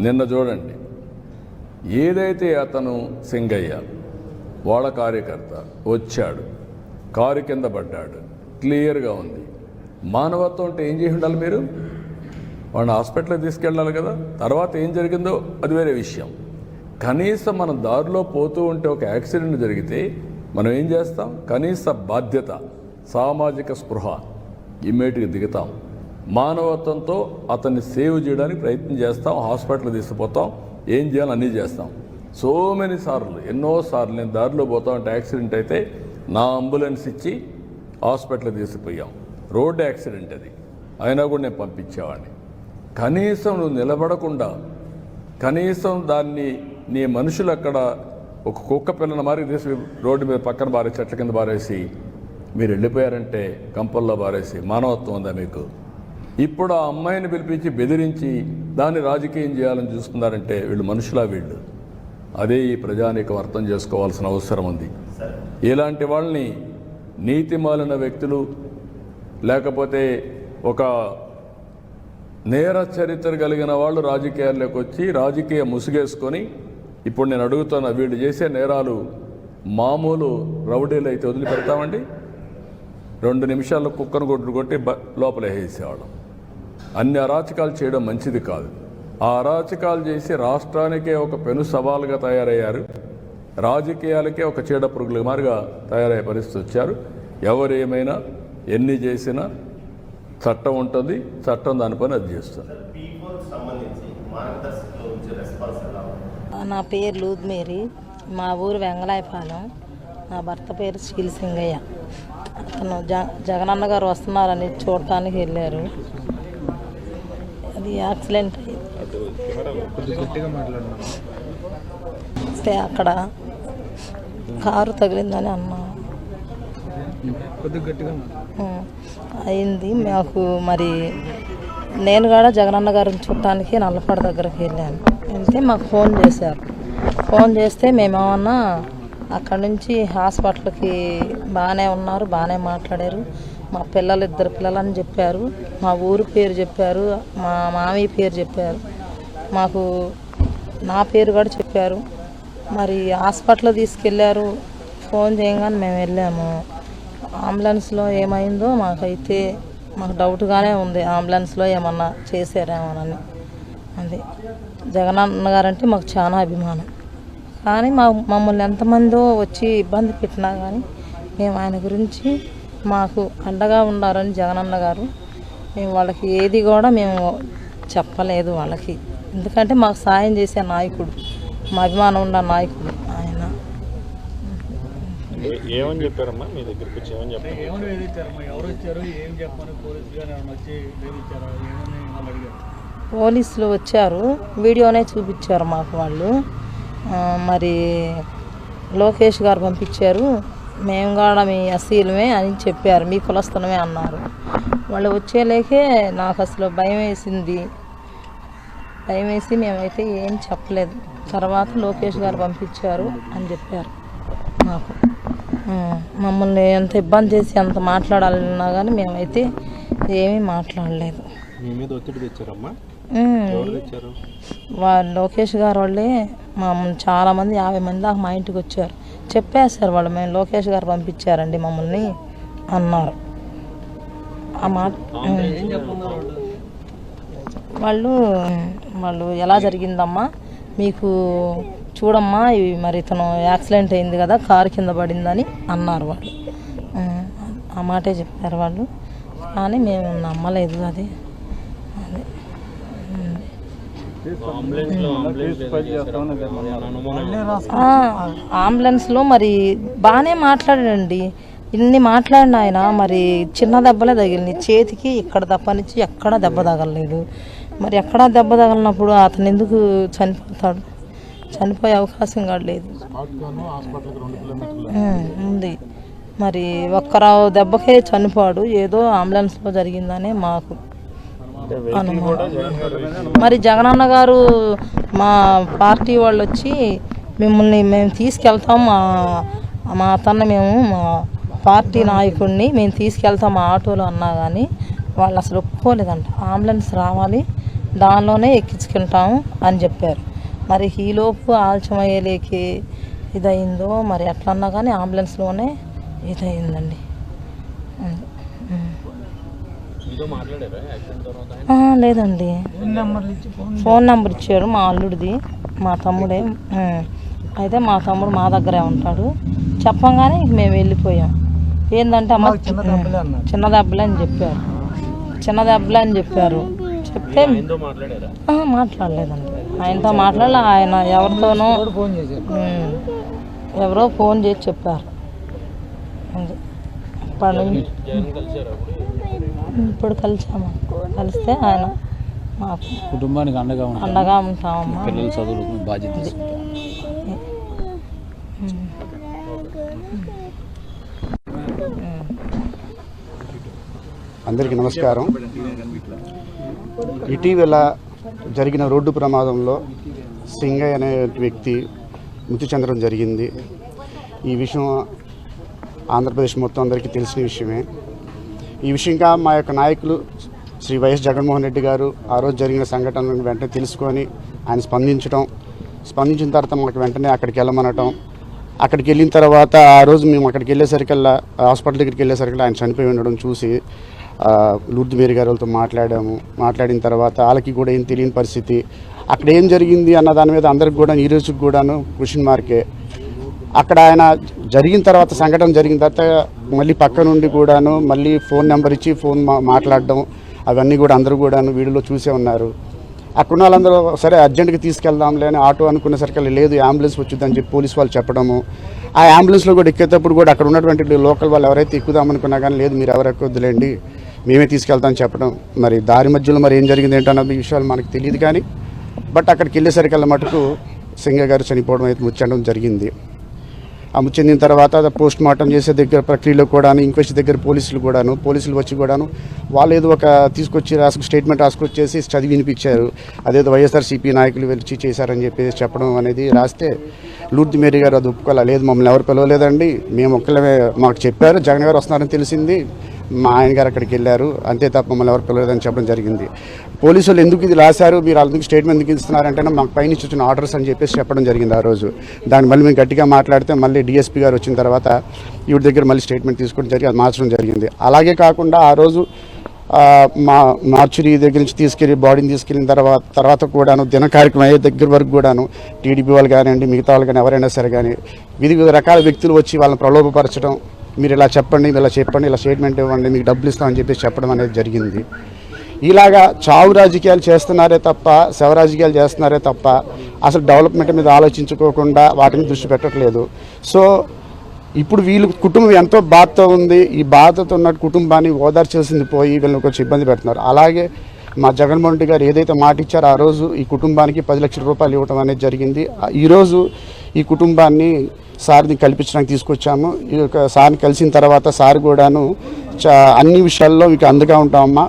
నిన్న చూడండి, ఏదైతే అతను సింగయ్య వాళ్ళ కార్యకర్త వచ్చాడు, కారు కింద పడ్డాడు, క్లియర్గా ఉంది. మానవత్వం అంటే ఏం చేసి ఉండాలి? మీరు వాడిని హాస్పిటల్కి తీసుకెళ్ళాలి కదా. తర్వాత ఏం జరిగిందో అది వేరే విషయం. కనీసం మనం దారిలో పోతూ ఉంటే ఒక యాక్సిడెంట్ జరిగితే మనం ఏం చేస్తాం? కనీస బాధ్యత, సామాజిక స్పృహ ఇమ్మీడియట్గా దిగుతాం. మానవత్వంతో అతన్ని సేవ్ చేయడానికి ప్రయత్నం చేస్తాం, హాస్పిటల్ తీసుకుపోతాం, ఏం చేయాలో అన్నీ చేస్తాం. సో మెనీ సార్లు, ఎన్నోసార్లు నేను దారిలో పోతా ఉంటే యాక్సిడెంట్ అయితే నా అంబులెన్స్ ఇచ్చి హాస్పిటల్ తీసుకుపోయాం. రోడ్ యాక్సిడెంట్ అది, అయినా కూడా నేను పంపించేవాడిని. కనీసం నువ్వు నిలబడకుండా, కనీసం దాన్ని నీ మనుషులు అక్కడ ఒక కుక్క పిల్లని మారి తీసి రోడ్డు మీద పక్కన బారేసి, చెట్ల కింద బారేసి మీరు వెళ్ళిపోయారంటే, కంపల్లో బారేసి మానవత్వం ఉందా మీకు? ఇప్పుడు ఆ అమ్మాయిని పిలిపించి బెదిరించి దాన్ని రాజకీయం చేయాలని చూస్తున్నారంటే వీళ్ళు మనుషులా? వీళ్ళు అదే ఈ ప్రజానీకం అర్థం చేసుకోవాల్సిన అవసరం ఉంది. ఇలాంటి వాళ్ళని నీతిమాలిన వ్యక్తులు, లేకపోతే ఒక నేర చరిత్ర కలిగిన వాళ్ళు రాజకీయాల్లోకి వచ్చి రాజకీయ ముసుగేసుకొని, ఇప్పుడు నేను అడుగుతున్నా, వీళ్ళు చేసే నేరాలు మామూలు రౌడీలు అయితే వదిలిపెడతామండి? 2 నిమిషాల్లో కుక్కను కొట్టి లోపల వేసేవాళ్ళం. అన్ని అరాచకాలు చేయడం మంచిది కాదు. ఆ అరాచకాలు చేసి రాష్ట్రానికే ఒక పెను సవాలుగా తయారయ్యారు, రాజకీయాలకే ఒక చీడ పురుగుల మారిగా తయారయ్యే పరిస్థితి వచ్చారు. ఎవరు ఏమైనా ఎన్ని చేసినా చట్టం ఉంటుంది, చట్టం దాని పని అది చేస్తుంది. నా పేరు లూద్మేరి, మా ఊరు వెంగళాయపాలెం, నా భర్త పేరు శీల్ సింగయ్య. అతను జగనన్న గారు వస్తున్నారని చూడటానికి వెళ్ళారు. అది యాక్సిడెంట్ అయితే అక్కడ కారు తగిలిందని అన్నా అయింది. మాకు మరి నేను కూడా జగనన్న గారిని చూడటానికి నల్లపాడు దగ్గరికి వెళ్ళాను. వెళ్తే మాకు ఫోన్ చేశారు. ఫోన్ చేస్తే మేమేమన్నా అక్కడి నుంచి హాస్పిటల్కి బాగానే ఉన్నారు, బాగానే మాట్లాడారు. మా పిల్లలు 2 పిల్లలని చెప్పారు, మా ఊరు పేరు చెప్పారు, మా మామయ్య పేరు చెప్పారు, మాకు నా పేరు కూడా చెప్పారు. మరి హాస్పిటల్ తీసుకెళ్ళారు. ఫోన్ చేయగానే మేము వెళ్ళాము. అంబులెన్స్లో ఏమైందో మాకు డౌట్గానే ఉంది, అంబులెన్స్లో ఏమన్నా చేశారేమోనని. అది జగనన్న గారంటే మాకు చాలా అభిమానం. కానీ మమ్మల్ని ఎంతమందో వచ్చి ఇబ్బంది పెట్టినా కానీ మేము ఆయన గురించి మాకు అండగా ఉన్నారని జగనన్న గారు, మేము వాళ్ళకి ఏది కూడా మేము చెప్పలేదు వాళ్ళకి. ఎందుకంటే మాకు సాయం చేసే నాయకుడు, మా అభిమానం ఉన్న నాయకుడు ఆయన. ఏమని చెప్పారమ్మా మీ దగ్గరికి వచ్చి? ఏమని చెప్పారు? పోలీసులు వచ్చారు, వీడియోనే చూపించారు మాకు వాళ్ళు. మరి లోకేష్ గారు పంపించారు, మేము కూడా మీ అసీలమే అని చెప్పారు, మీ కులస్తులమే అన్నారు. వాళ్ళు వచ్చేలేకే నాకు అసలు భయం వేసి మేమైతే ఏం చెప్పలేదు. తర్వాత లోకేష్ గారు పంపించారు అని చెప్పారు మాకు. మమ్మల్ని ఎంత ఇబ్బంది చేసి ఎంత మాట్లాడాలన్నా కానీ మేమైతే ఏమీ మాట్లాడలేదు. లోకేష్ గారు వాళ్ళే చాలామంది 50 మంది దాకా మా ఇంటికి వచ్చారు. చెప్పేశారు వాళ్ళు, మేము లోకేష్ గారు పంపించారండి మమ్మల్ని అన్నారు. ఆ మాట వాళ్ళు ఎలా జరిగిందమ్మా మీకు చూడమ్మా, ఇవి మరి ఇతను యాక్సిడెంట్ అయింది కదా, కారు కింద పడిందని అన్నారు వాళ్ళు. ఆ మాటే చెప్పారు వాళ్ళు, కానీ మేము నమ్మలేదు. అది అంబులెన్స్లో మరి బాగానే మాట్లాడాడండి, ఇన్ని మాట్లాడిన ఆయన. మరి చిన్న దెబ్బలే తగిలినాయి చేతికి, ఇక్కడ తప్పనిచ్చి ఎక్కడా దెబ్బ తగలలేదు. మరి ఎక్కడా దెబ్బ తగలినప్పుడు అతను ఎందుకు చనిపోతాడు? చనిపోయే అవకాశం కూడా లేదు ఉంది. మరి ఒక్కరావు దెబ్బకే చనిపోడు, ఏదో అంబులెన్స్లో జరిగిందనే మాకు అనుమానం. మరి జగనన్న గారు మా పార్టీ వాళ్ళు వచ్చి మేము తీసుకెళ్తాం, మా అతన్ని మా పార్టీ నాయకుడిని మేము తీసుకెళ్తాం మా ఆటోలో అన్నా కానీ వాళ్ళు అసలు ఒప్పుకోలేదంట. అంబులెన్స్ రావాలి, దానిలోనే ఎక్కించుకుంటాము అని చెప్పారు. మరి ఈలోపు ఆలస్యం అయ్యేలేకి ఇదయిందో మరి ఎట్లన్నా కానీ అంబులెన్స్లోనే ఇదయిందండి. లేదండి, ఫోన్ నెంబర్ ఇచ్చాడు మా అల్లుడిది, మా తమ్ముడే. అయితే మా తమ్ముడు మా దగ్గరే ఉంటాడు. చెప్పంగానే ఇంక మేము వెళ్ళిపోయాం. ఏంటంటే అమ్మ చిన్న దెబ్బలే అని చెప్పారు, చిన్న దెబ్బలే అని చెప్పారు. చెప్తే మాట్లాడలేదండి, ఆయనతో మాట్లాడలే. ఆయన ఎవరితోనో ఎవరో ఫోన్ చేసి చెప్పారు. ఇప్పుడు కలిసాము. కలిస్తే ఆయన మాకు కుటుంబానికి అండగా ఉంటామమ్మా. పిల్లల చదువులకు బాధ్యత. అందరికీ నమస్కారం. ఇటీవల జరిగిన రోడ్డు ప్రమాదంలో సింగయ్య అనే వ్యక్తి మృతి చెందడం జరిగింది. ఈ విషయం ఆంధ్రప్రదేశ్ మొత్తం అందరికీ తెలిసిన విషయమే. ఈ విషయంగా మా యొక్క నాయకులు శ్రీ వైఎస్ జగన్మోహన్ రెడ్డి గారు ఆ రోజు జరిగిన సంఘటనలను వెంటనే తెలుసుకొని ఆయన స్పందించిన తర్వాత మాకు వెంటనే అక్కడికి వెళ్ళమనటం. అక్కడికి వెళ్ళిన తర్వాత ఆ రోజు మేము అక్కడికి వెళ్ళేసరికల్లా హాస్పిటల్ దగ్గరికి వెళ్ళేసరికల్లా ఆయన చనిపోయి ఉండడం చూసి లూర్ది మేరీ గారి వాళ్ళతో మాట్లాడిన తర్వాత వాళ్ళకి కూడా ఏం తెలియని పరిస్థితి. అక్కడ ఏం జరిగింది అన్న దాని మీద అందరికి కూడా ఈ రోజుకి కూడాను క్వశ్చన్ మార్కే. అక్కడ ఆయన జరిగిన తర్వాత సంఘటన జరిగిన తర్వాత మళ్ళీ పక్క నుండి కూడాను మళ్ళీ ఫోన్ నెంబర్ ఇచ్చి ఫోన్ మాట్లాడడం అవన్నీ కూడా అందరూ కూడాను వీడియోలో చూసే ఉన్నారు. అక్కడ వాళ్ళందరూ సరే అర్జెంట్గా తీసుకెళ్దాంలే అని ఆటో అనుకునేసరికి లేదు అంబులెన్స్ వచ్చిందని చెప్పి పోలీసు వాళ్ళు చెప్పడము. ఆ అంబులెన్స్లో కూడా ఎక్కేటప్పుడు కూడా అక్కడ ఉన్నటువంటి లోకల్ వాళ్ళు ఎవరైతే ఎక్కుదామనుకున్నా కానీ లేదు మీరు ఎవరు ఎక్కొద్దులేండి మేమే తీసుకెళ్తామని చెప్పడం. మరి దారి మధ్యలో మరి ఏం జరిగింది ఏంటన్నది విషయాలు మనకు తెలియదు. కానీ బట్ అక్కడికి వెళ్ళేసరికల్లా మటుకు సింగయ్య గారు చనిపోవడం అయితే ముచ్చడం జరిగింది. ఆ చెందిన తర్వాత పోస్ట్ మార్టం చేసే దగ్గర ప్రక్రియలో కూడాను ఇంక్వెస్ట్ దగ్గర పోలీసులు వచ్చి కూడాను వాళ్ళు ఏదో ఒక తీసుకొచ్చి స్టేట్మెంట్ రాసుకొచ్చేసి చదివి వినిపించారు. అదేదో వైఎస్ఆర్సీపీ నాయకులు వెళ్ళి చేశారని చెప్పేసి చెప్పడం అనేది రాస్తే లూర్ది మేరీ గారు అది ఒప్పుకోలే. లేదు మమ్మల్ని ఎవరు పిలవలేదండి, మేము ఒక్కళ్ళమే, మాకు చెప్పారు జగన్ గారు వస్తున్నారని తెలిసింది, మా ఆయన గారు అక్కడికి వెళ్ళారు అంతే తప్ప మమ్మల్ని ఎవరు పిలవలేదని చెప్పడం జరిగింది. పోలీసులు ఎందుకు ఇది రాశారు మీరు అందుకు స్టేట్మెంట్ ఎందుకు ఇస్తున్నారంటే మాకు పైన వచ్చిన ఆర్డర్స్ అని చెప్పేసి చెప్పడం జరిగింది ఆ రోజు. దాన్ని మళ్ళీ మేము గట్టిగా మాట్లాడితే మళ్ళీ డిఎస్పీ గారు వచ్చిన తర్వాత ఈవిడ దగ్గర మళ్ళీ స్టేట్మెంట్ తీసుకోవడం జరిగి అది మార్చడం జరిగింది. అలాగే కాకుండా ఆ రోజు మా మార్చురీ దగ్గర నుంచి తీసుకెళ్ళి బాడీని తీసుకెళ్ళిన తర్వాత కూడాను దిన కార్యక్రమం అయ్యే దగ్గర వరకు కూడాను టీడీపీ వాళ్ళు కానివ్వండి మిగతా వాళ్ళు కానీ ఎవరైనా సరే కానీ వివిధ రకాల వ్యక్తులు వచ్చి వాళ్ళని ప్రలోభపరచడం, మీరు ఇలా చెప్పండి ఇలా స్టేట్మెంట్ ఇవ్వండి మీకు డబ్బులు ఇస్తామని చెప్పేసి చెప్పడం అనేది జరిగింది. ఇలాగా చావు రాజకీయాలు చేస్తున్నారే తప్ప శవ రాజకీయాలు చేస్తున్నారే తప్ప అసలు డెవలప్మెంట్ మీద ఆలోచించుకోకుండా వాటిని దృష్టి పెట్టట్లేదు. సో ఇప్పుడు వీళ్ళు కుటుంబం ఎంతో బాధతో ఉంది. ఈ బాధతో ఉన్న కుటుంబాన్ని ఓదార్చాల్సింది పోయి వీళ్ళని కొంచెం ఇబ్బంది పెడుతున్నారు. అలాగే మా జగన్మోహన్ రెడ్డి గారు ఏదైతే మాట ఇచ్చారో ఆ రోజు ఈ కుటుంబానికి 10 లక్షల రూపాయలు ఇవ్వడం అనేది జరిగింది. ఈరోజు ఈ కుటుంబాన్ని సార్ని కల్పించడానికి తీసుకొచ్చాము. ఈ యొక్క సార్ని కలిసిన తర్వాత సార్ కూడాను అన్ని విషయాల్లో మీకు అందుగా ఉంటామమ్మా.